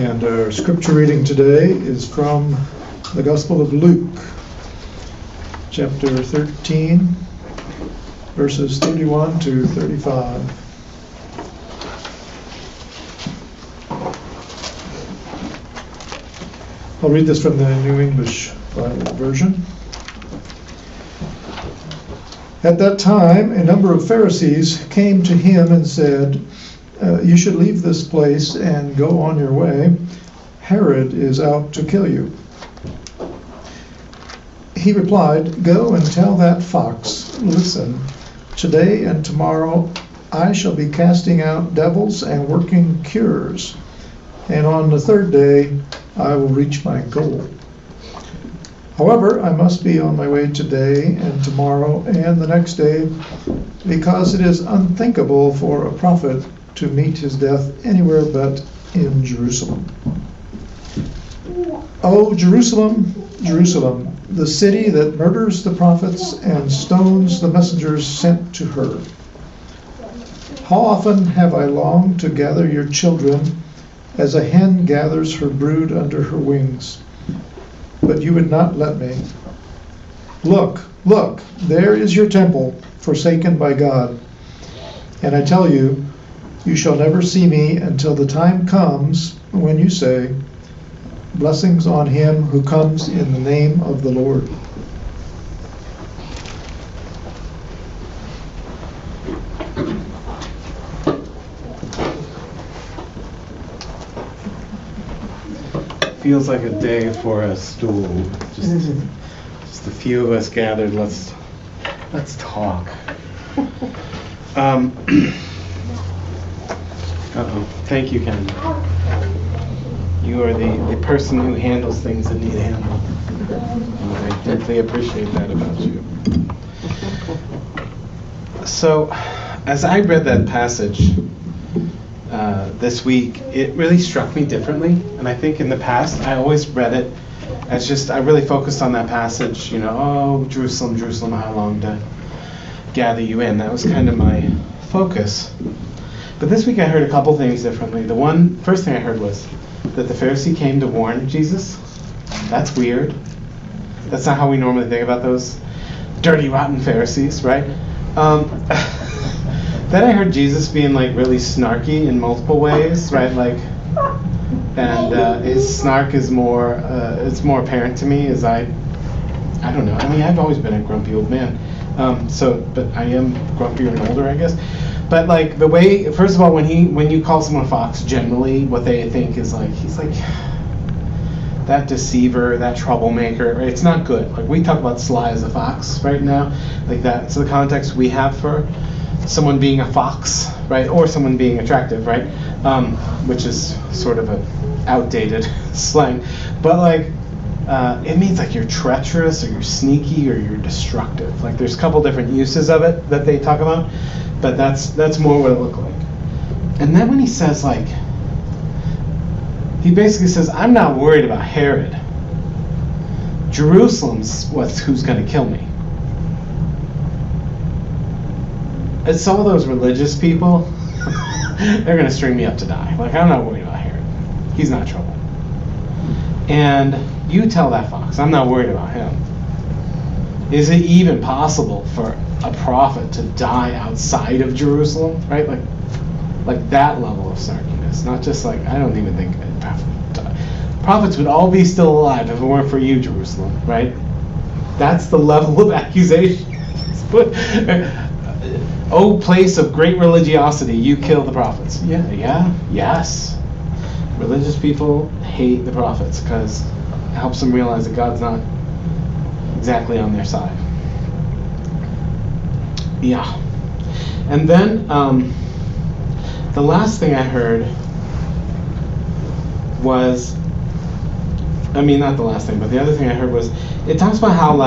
And our scripture reading today is from the Gospel of Luke, chapter 13, verses 31 to 35. I'll read this from the New English Bible version. At that time, a number of Pharisees came to him and said, "You should leave this place and go on your way. Herod is out to kill you." He replied, "Go and tell that fox, listen, today and tomorrow I shall be casting out devils and working cures, and on the third day I will reach my goal. However, I must be on my way today and tomorrow and the next day, because it is unthinkable for a prophet to meet his death anywhere but in Jerusalem. O Jerusalem, Jerusalem, the city that murders the prophets and stones the messengers sent to her. How often have I longed to gather your children as a hen gathers her brood under her wings, but you would not let me. Look, look, there is your temple, forsaken by God. And I tell you, you shall never see me until the time comes when you say, 'Blessings on him who comes in the name of the Lord.'" Feels like a day for a stool. Just a few of us gathered. Let's talk. Thank you, Ken. You are the person who handles things that need handled. And I deeply appreciate that about you. So, as I read that passage this week, it really struck me differently. And I think in the past, I always read it as just, I really focused on that passage, oh, Jerusalem, Jerusalem, how long to gather you in. That was kind of my focus. But this week I heard a couple things differently. The first thing I heard was that the Pharisee came to warn Jesus. That's weird. That's not how we normally think about those dirty, rotten Pharisees, right? Then I heard Jesus being really snarky in multiple ways, right? And his snark is it's more apparent to me as I don't know. I mean, I've always been a grumpy old man. But I am grumpier and older, I guess. But the way, first of all, when you call someone a fox, generally what they think is he's that deceiver, that troublemaker. Right? It's not good. We talk about sly as a fox right now, that's the context we have for someone being a fox, right, or someone being attractive, right, which is sort of a outdated slang. But it means you're treacherous, or you're sneaky, or you're destructive. There's a couple different uses of it that they talk about, but that's more what it looked like. And then when he says he basically says, "I'm not worried about Herod. Jerusalem's who's going to kill me." It's all those religious people. They're going to string me up to die. I'm not worried about Herod. He's not trouble. And you tell that fox, I'm not worried about him. Is it even possible for a prophet to die outside of Jerusalem? Right? Like that level of snarkiness. Not just I don't even think a prophet would die. Prophets would all be still alive if it weren't for you, Jerusalem. Right? That's the level of accusation. Oh, place of great religiosity, you kill the prophets. Yes. Religious people hate the prophets because it helps them realize that God's not exactly on their side. Yeah. And then the last thing I heard was, not the last thing, but the other thing I heard was, it talks about how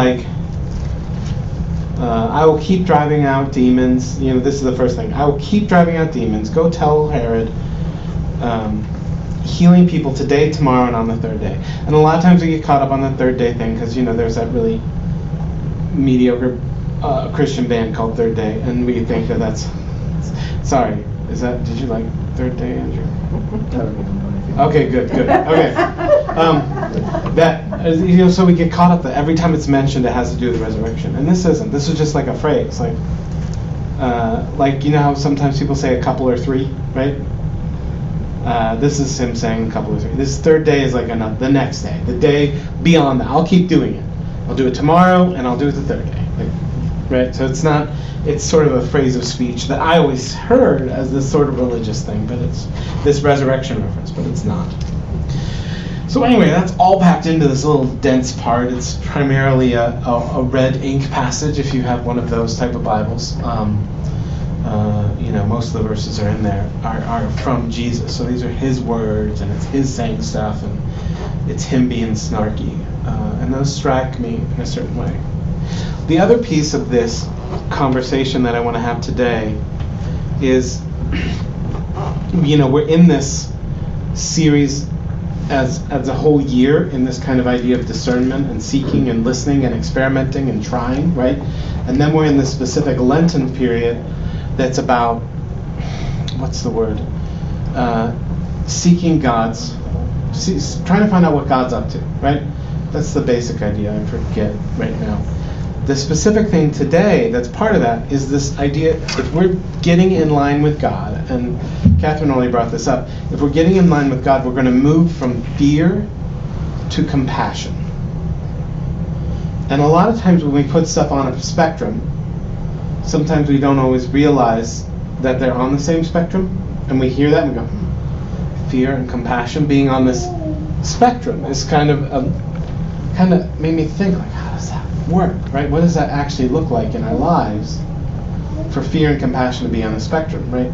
I will keep driving out demons. This is the first thing. I will keep driving out demons. Go tell Herod. Healing people today, tomorrow, and on the third day. And a lot of times we get caught up on the third day thing because, there's that really mediocre Christian band called Third Day. And we think that's... Sorry. Did you like Third Day, Andrew? Okay, good. Okay. So we get caught up that every time it's mentioned, it has to do with the resurrection, and this isn't. This is just like a phrase, like you know how sometimes people say a couple or three, right? This is him saying a couple or three. This third day is like the next day, the day beyond that. I'll keep doing it. I'll do it tomorrow, and I'll do it the third day, right? So it's not. It's sort of a phrase of speech that I always heard as this sort of religious thing, but it's this resurrection reference, but it's not. So anyway, that's all packed into this little dense part. It's primarily a red ink passage, if you have one of those type of Bibles. Most of the verses are in there, are from Jesus. So these are his words, and it's his saying stuff, and it's him being snarky. And those strike me in a certain way. The other piece of this conversation that I want to have today is, we're in this series as a whole year in this kind of idea of discernment and seeking and listening and experimenting and trying, right? And then we're in this specific Lenten period that's about, seeking trying to find out what God's up to, right? That's the basic idea. I forget right now. The specific thing today that's part of that is this idea, if we're getting in line with God, and Catherine only brought this up, if we're getting in line with God, we're going to move from fear to compassion. And a lot of times when we put stuff on a spectrum, sometimes we don't always realize that they're on the same spectrum, and we hear that and we go, fear and compassion being on this spectrum is kind of made me think, like, how does that work, right? What does that actually look like in our lives for fear and compassion to be on the spectrum, right?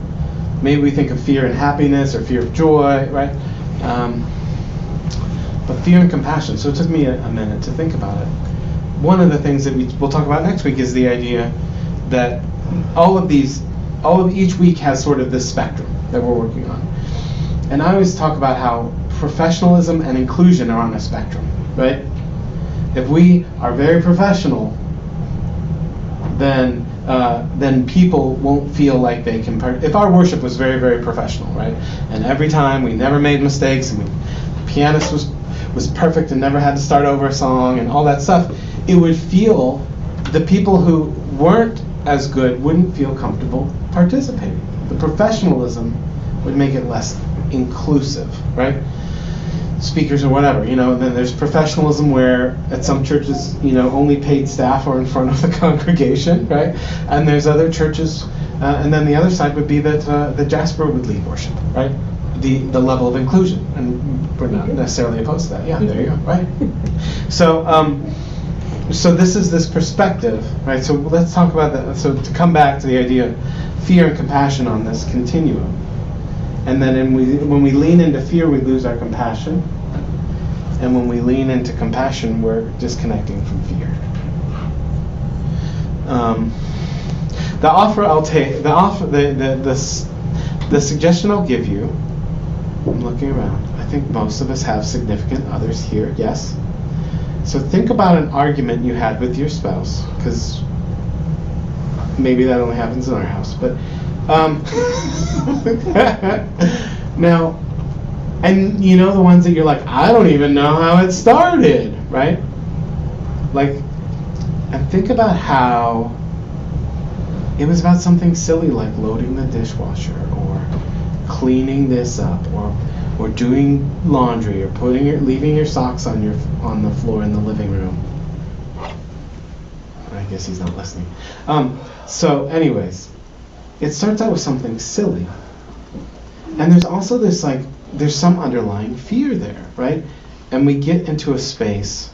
Maybe we think of fear and happiness or fear of joy, right? But fear and compassion, so it took me a minute to think about it. One of the things that we'll talk about next week is the idea that each week has sort of this spectrum that we're working on. And I always talk about how professionalism and inclusion are on a spectrum, right? If we are very professional, then people won't feel like they can. If our worship was very, very professional, right, and every time we never made mistakes, and the pianist was perfect and never had to start over a song and all that stuff, it would feel the people who weren't as good wouldn't feel comfortable participating. The professionalism would make it less inclusive, right? Speakers or whatever, then there's professionalism where at some churches, only paid staff are in front of the congregation, right? And there's other churches, and then the other side would be that Jasper would lead worship, right? The level of inclusion, and we're not necessarily opposed to that. Yeah, there you go, right? So this is this perspective, right? So let's talk about that. So to come back to the idea of fear and compassion on this continuum. And then when we lean into fear, we lose our compassion. And when we lean into compassion, we're disconnecting from fear. The suggestion I'll give you, I'm looking around. I think most of us have significant others here, yes. So think about an argument you had with your spouse, because maybe that only happens in our house, but now, and the ones that you're like, I don't even know how it started, right? Like, and think about how it was about something silly like loading the dishwasher or cleaning this up or doing laundry or leaving your socks on the floor in the living room. I guess he's not listening. So anyways, it starts out with something silly. And there's also there's some underlying fear there, right? And we get into a space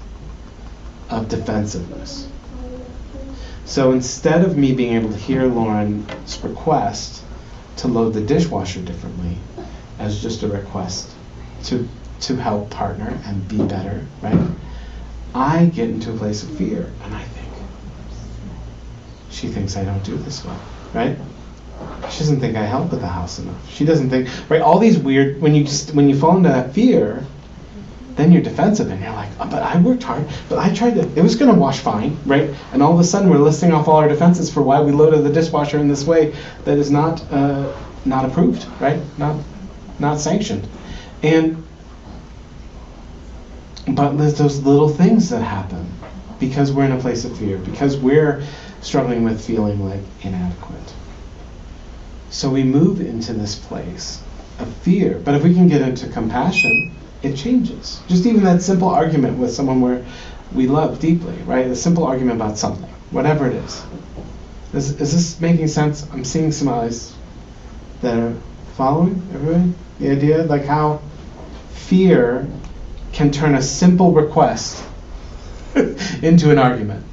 of defensiveness. So instead of me being able to hear Lauren's request to load the dishwasher differently as just a request to help partner and be better, right? I get into a place of fear, and I think, she thinks I don't do this well, right? She doesn't think I help with the house enough. She doesn't think, right? All these weird, when you fall into that fear, then you're defensive and you're like, oh, but I worked hard, but I tried to, it was going to wash fine, right? And all of a sudden we're listing off all our defenses for why we loaded the dishwasher in this way that is not approved, right? Not sanctioned. But there's those little things that happen because we're in a place of fear, because we're struggling with feeling like inadequate. So we move into this place of fear. But if we can get into compassion, it changes. Just even that simple argument with someone where we love deeply, right? A simple argument about something, whatever it is. Is this making sense? I'm seeing some eyes that are following everybody. The idea, like how fear can turn a simple request into an argument,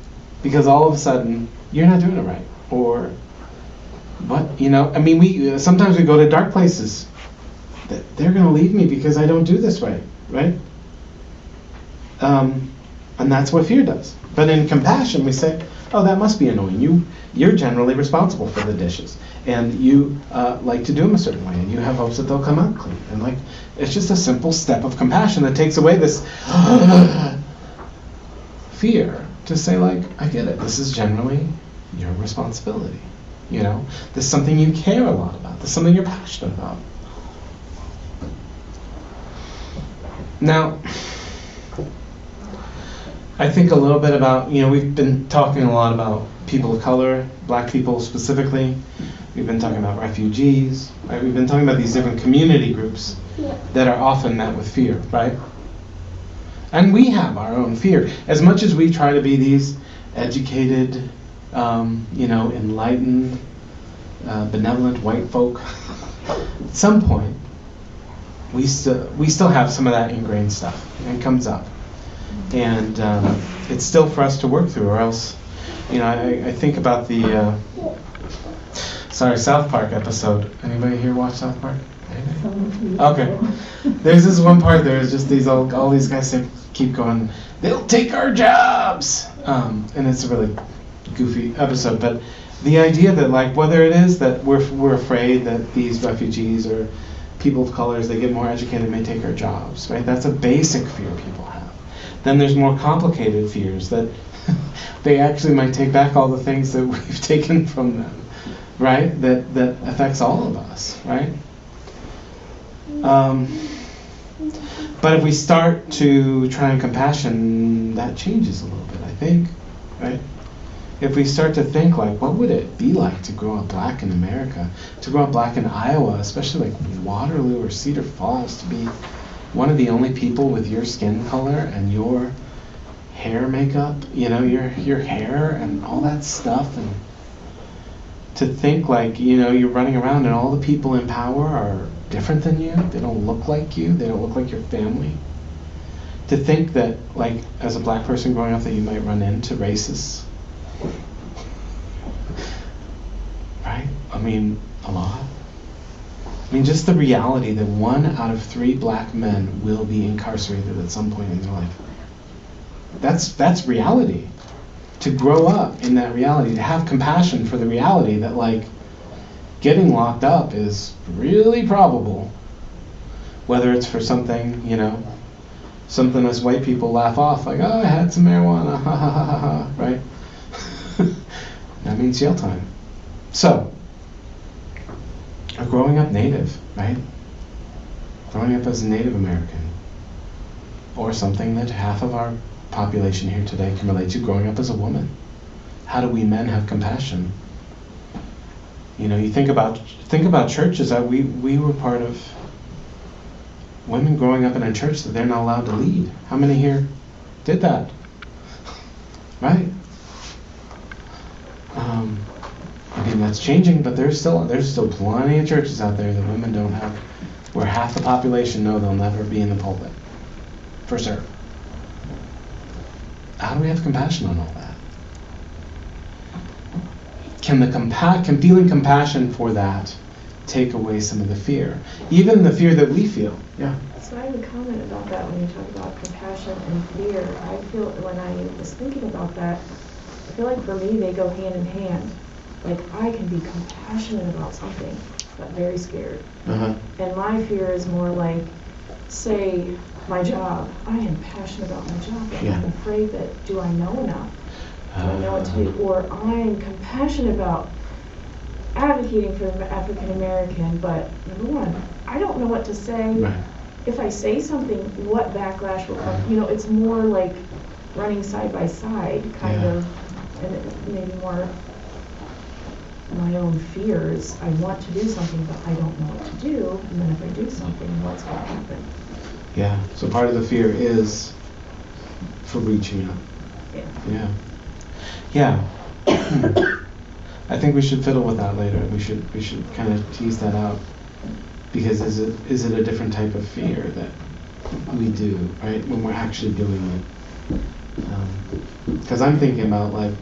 because all of a sudden you're not doing it right, or what, I mean, we sometimes we go to dark places that they're going to leave me because I don't do this right? And that's what fear does. But in compassion, we say, oh, that must be annoying. You're generally responsible for the dishes, and you like to do them a certain way, and you have hopes that they'll come out clean. And like, it's just a simple step of compassion that takes away this fear to say, like, I get it. This is generally your responsibility. This is something you care a lot about. This is something you're passionate about. Now, I think a little bit about, we've been talking a lot about people of color, black people specifically. We've been talking about refugees, right? We've been talking about these different community groups that are often met with fear, right? And we have our own fear. As much as we try to be these educated, enlightened, benevolent white folk, at some point, we still have some of that ingrained stuff, and it comes up. And it's still for us to work through, or else, I think about the South Park episode. Anybody here watch South Park? Anybody? Okay. There's this one part. There's just all these guys keep going, they'll take our jobs, and it's a really goofy episode. But the idea that, like, whether it is that we're afraid that these refugees or people of colors, they get more educated, may take our jobs, right? That's a basic fear people have. Then there's more complicated fears that they actually might take back all the things that we've taken from them, right? That affects all of us, right? But if we start to try and compassion, that changes a little bit, I think, right? If we start to think, like, what would it be like to grow up black in America, to grow up black in Iowa, especially like Waterloo or Cedar Falls, to be one of the only people with your skin color and your hair makeup, your hair and all that stuff, and to think like, you're running around and all the people in power are different than you, they don't look like you, they don't look like your family. To think that, like, as a black person growing up, that you might run into racists, right? I mean, a lot. I mean, just the reality that 1 out of 3 black men will be incarcerated at some point in their life. That's reality. To grow up in that reality, to have compassion for the reality that, like, getting locked up is really probable. Whether it's for something, something us white people laugh off, like, oh, I had some marijuana, ha ha ha ha ha, right? That means jail time. So, growing up Native, right? Growing up as a Native American, or something that half of our population here today can relate to, growing up as a woman. How do we men have compassion? You think about churches. That we were part of women growing up in a church that they're not allowed to lead. How many here did that? Right? I mean, that's changing, but there's still plenty of churches out there that women don't have, where half the population know they'll never be in the pulpit, for sure. How do we have compassion on all that? Can feeling compassion for that take away some of the fear, even the fear that we feel? Yeah. So I would comment about that when you talk about compassion and fear. I feel, when I was thinking about that, I feel like for me they go hand in hand. Like, I can be compassionate about something, but very scared. Uh-huh. And my fear is more like, say, my job. I am passionate about my job, but I'm afraid that, do I know enough? Do I know what to do? Or I'm compassionate about advocating for the African American, but number one, I don't know what to say. Right. if I say something, what backlash will come? You know, it's more like running side by side, kind Yeah. of, and maybe more my own fears. I want to do something, but I don't know what to do. And then if I do something, what's going to happen? Yeah. So part of the fear is for reaching out. Yeah. Yeah. Yeah. I think we should fiddle with that later. We should kind of tease that out, because is it a different type of fear that we do, right, when we're actually doing it? Because I'm thinking about, like,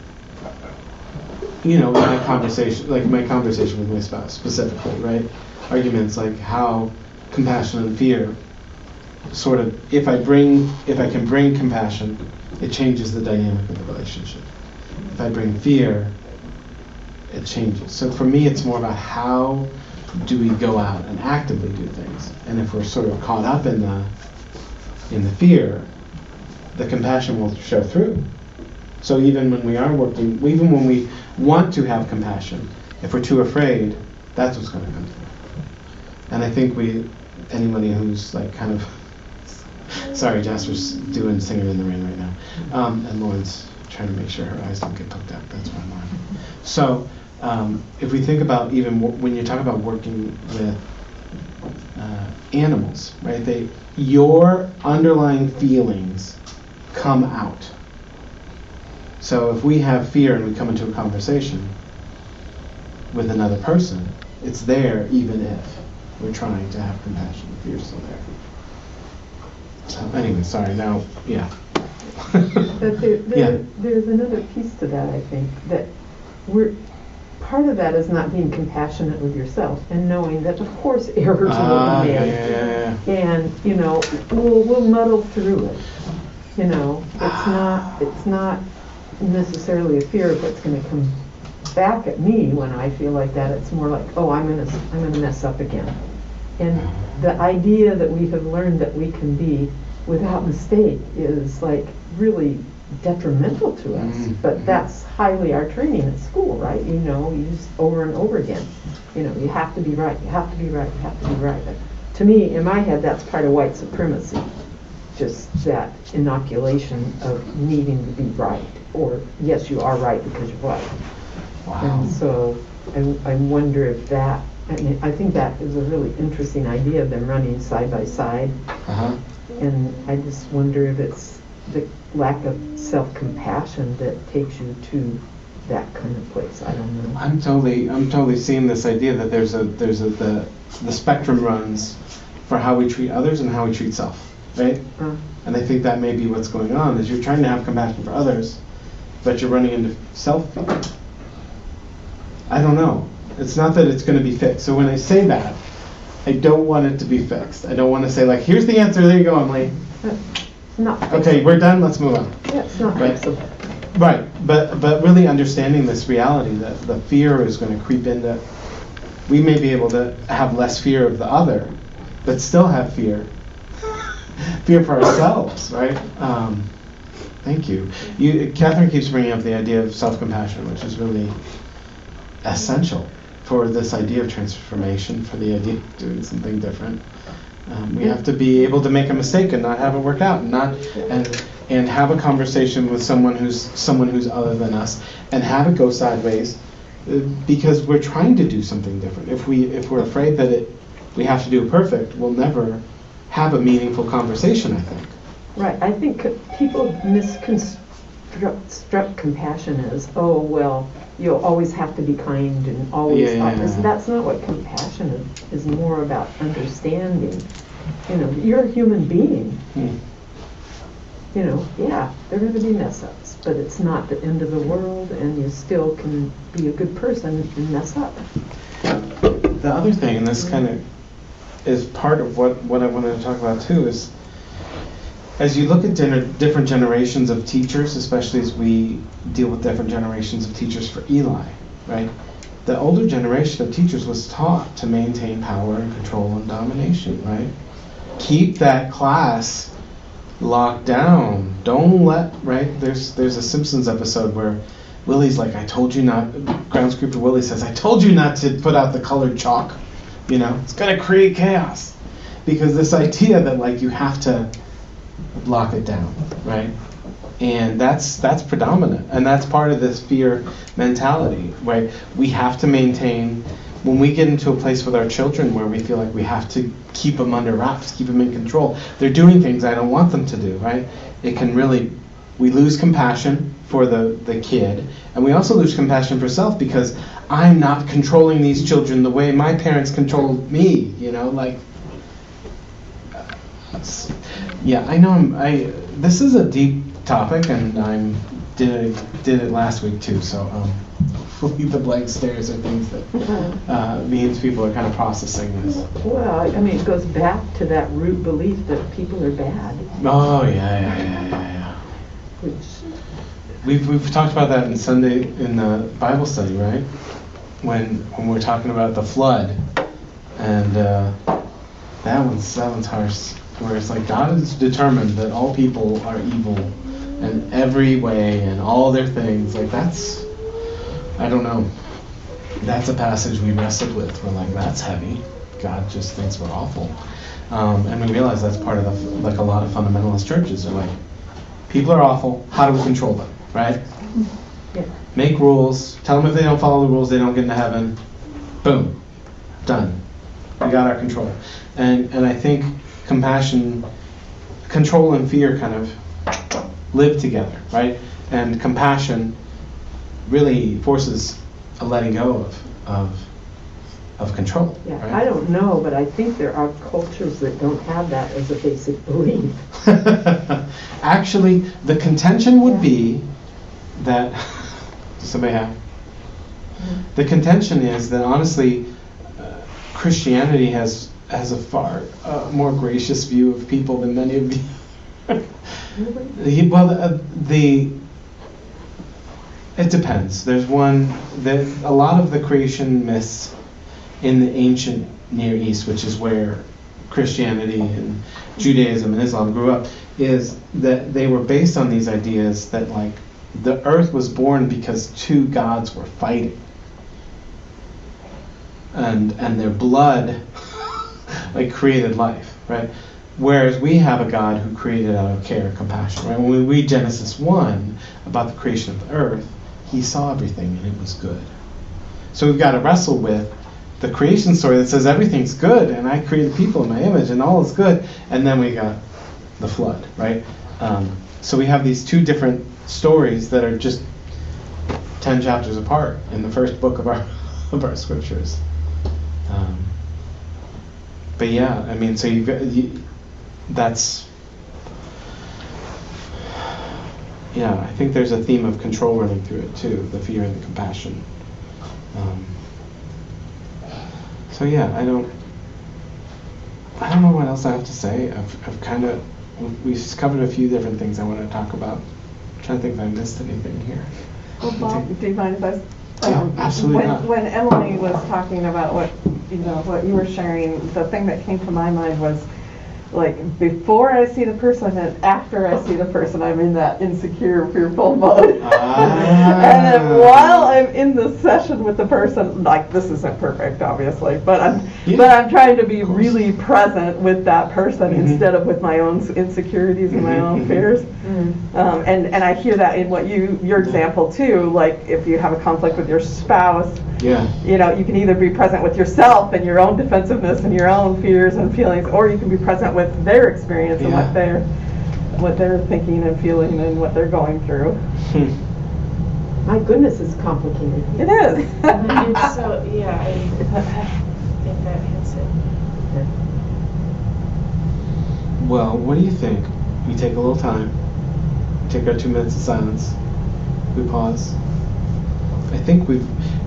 you know, my conversation with my spouse specifically, right? Arguments like how compassion and fear sort of, if I can bring compassion, it changes the dynamic of the relationship. If I bring fear, it changes. So for me, it's more about how do we go out and actively do things. And if we're sort of caught up in the fear, the compassion will show through. So even when we are working, even when we want to have compassion, if we're too afraid, that's what's going to come through. And I think anybody who's like kind of, sorry, Jasper's doing Singing in the Rain right now, and Lauren's trying to make sure her eyes don't get poked out. That's why I'm laughing. So if we think about even when you talk about working with animals, right? Your underlying feelings come out. So if we have fear and we come into a conversation with another person, it's there even if we're trying to have compassion. The fear's still there. So anyway, sorry. Now, yeah. But there's another piece to that, I think, that part of that is not being compassionate with yourself and knowing that, of course, errors will be made. Yeah. And, you know, we'll muddle through it. You know, it's not necessarily a fear of what's going to come back at me when I feel like that. It's more like, oh, I'm gonna mess up again. And the idea that we have learned that we can be without mistake is like really detrimental to us. Mm-hmm. But that's highly our training at school, right? You know, you just over and over again. You know, you have to be right, you have to be right, you have to be right. To me, in my head, that's part of white supremacy. Just that inoculation of needing to be right. Or, yes, you are right because you're right. Wow. And so I wonder if that, I mean, I think that is a really interesting idea of them running side by side. Uh-huh. And I just wonder if it's the lack of self-compassion that takes you to that kind of place. I don't know. I'm totally seeing this idea that the spectrum runs for how we treat others and how we treat self, right? And I think that may be what's going on, is you're trying to have compassion for others, but you're running into self-fear. I don't know. It's not that it's going to be fixed. So when I say that, I don't want it to be fixed. I don't want to say, like, here's the answer, there you go, Emily. It's not fixable. Okay, we're done, let's move on. Yeah, it's not Right. fixable. Right, but really understanding this reality that the fear is going to creep into, we may be able to have less fear of the other, but still have fear for ourselves, right? Thank you. Catherine keeps bringing up the idea of self-compassion, which is really essential for this idea of transformation, for the idea of doing something different. We have to be able to make a mistake and not have it work out, and have a conversation with someone who's other than us, and have it go sideways, because we're trying to do something different. If we're afraid that we have to do it perfect, we'll never have a meaningful conversation, I think. Right. I think people misconstruct compassion as, oh, well, you'll always have to be kind and always. Yeah. That's not what compassion is. It's more about understanding. You know, you're a human being. You know, yeah, there are going to be mess-ups, but it's not the end of the world, and you still can be a good person and mess up. The other thing, and this kind of is part of what I wanted to talk about too, is as you look at different generations of teachers, especially as we deal with different generations of teachers for Eli, right? The older generation of teachers was taught to maintain power and control and domination, right? Keep that class locked down. Don't let, right? There's a Simpsons episode where Willie's like, I told you not, groundskeeper Willie says, I told you not to put out the colored chalk. You know, it's going to create chaos. because this idea that like you have to lock it down, right? And that's predominant, and that's part of this fear mentality, right? We have to maintain, when we get into a place with our children where we feel like we have to keep them under wraps, keep them in control, they're doing things I don't want them to do, right? It can really, we lose compassion for the kid, and we also lose compassion for self because I'm not controlling these children the way my parents controlled me, you know, like, yeah, I know this is a deep topic, and I did it last week too, so hopefully the blank stares are things that means people are kind of processing this. Well, I mean, it goes back to that root belief that people are bad. Oh yeah. Which We've talked about that in Sunday in the Bible study, right? When we're talking about the flood, and that one's harsh. Where it's like God is determined that all people are evil in every way and all their things. Like that's, I don't know. That's a passage we wrestled with. We're like, that's heavy. God just thinks we're awful, and we realize that's part of like a lot of fundamentalist churches are like, people are awful. How do we control them? Right? Yeah. Make rules. Tell them if they don't follow the rules, they don't get into heaven. Boom. Done. We got our control. And I think compassion, control and fear kind of live together, right? And compassion really forces a letting go of control. Yeah, right? I don't know, but I think there are cultures that don't have that as a basic belief. Actually, the contention would be that, does somebody have? The contention is that honestly, Christianity has a far more gracious view of people than many of the. Well, it depends. There's a lot of the creation myths in the ancient Near East, which is where Christianity and Judaism and Islam grew up, is that they were based on these ideas that like the earth was born because two gods were fighting, and their blood like created life, right? Whereas we have a God who created out of care and compassion, right? When we read Genesis 1 about the creation of the earth, he saw everything and it was good. So we've got to wrestle with the creation story that says everything's good and I created people in my image and all is good, and then we got the flood, right? So we have these two different stories that are just 10 chapters apart in the first book of our scriptures. But yeah, I mean, so that's, yeah, I think there's a theme of control running through it too, the fear and the compassion. So yeah, I don't know what else I have to say. We've covered a few different things I want to talk about. I'm trying to think if I missed anything here. Well, Bob, do you mind if I? Yeah, absolutely not. When Emily was talking about what you were sharing, the thing that came to my mind was, like, before I see the person and after I see the person, I'm in that insecure, fearful mode. And then while I'm in the session with the person, like, this isn't perfect, obviously, but I'm trying to be really present with that person instead of with my own insecurities and my own fears. And I hear that in your example too. Like, if you have a conflict with your spouse, you can either be present with yourself and your own defensiveness and your own fears and feelings, or you can be present with their experience and what they're thinking and feeling and what they're going through. My goodness, it's complicated. It is. It's so, yeah, I think that hits it. Well, what do you think? We take a little time, take our 2 minutes of silence, we pause. I think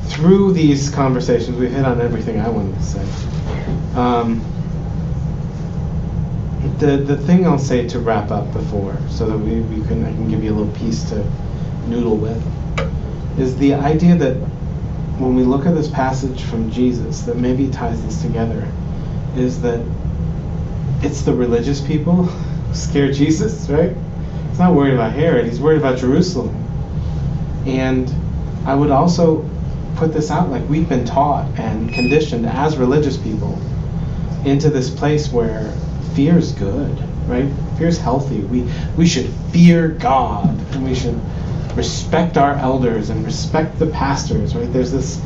through these conversations, we've hit on everything I wanted to say. The thing I'll say to wrap up before, so that I can give you a little piece to noodle with, is the idea that when we look at this passage from Jesus, that maybe ties this together, is that it's the religious people who scare Jesus, right? He's not worried about Herod, he's worried about Jerusalem. And I would also put this out, like, we've been taught and conditioned as religious people into this place where fear is good, right? Fear is healthy. We should fear God, and we should respect our elders and respect the pastors, right? There's this,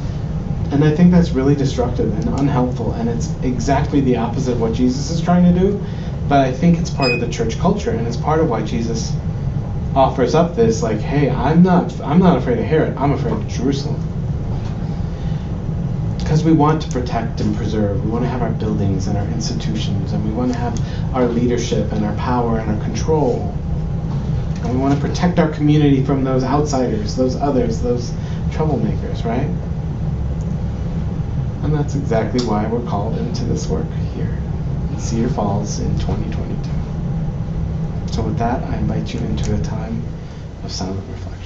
and I think that's really destructive and unhelpful, and it's exactly the opposite of what Jesus is trying to do. But I think it's part of the church culture, and it's part of why Jesus offers up this, like, hey, I'm not afraid of Herod, I'm afraid of Jerusalem. Because we want to protect and preserve. We want to have our buildings and our institutions, and we want to have our leadership and our power and our control. And we want to protect our community from those outsiders, those others, those troublemakers, right? And that's exactly why we're called into this work here in Cedar Falls in 2022. So with that, I invite you into a time of silent reflection.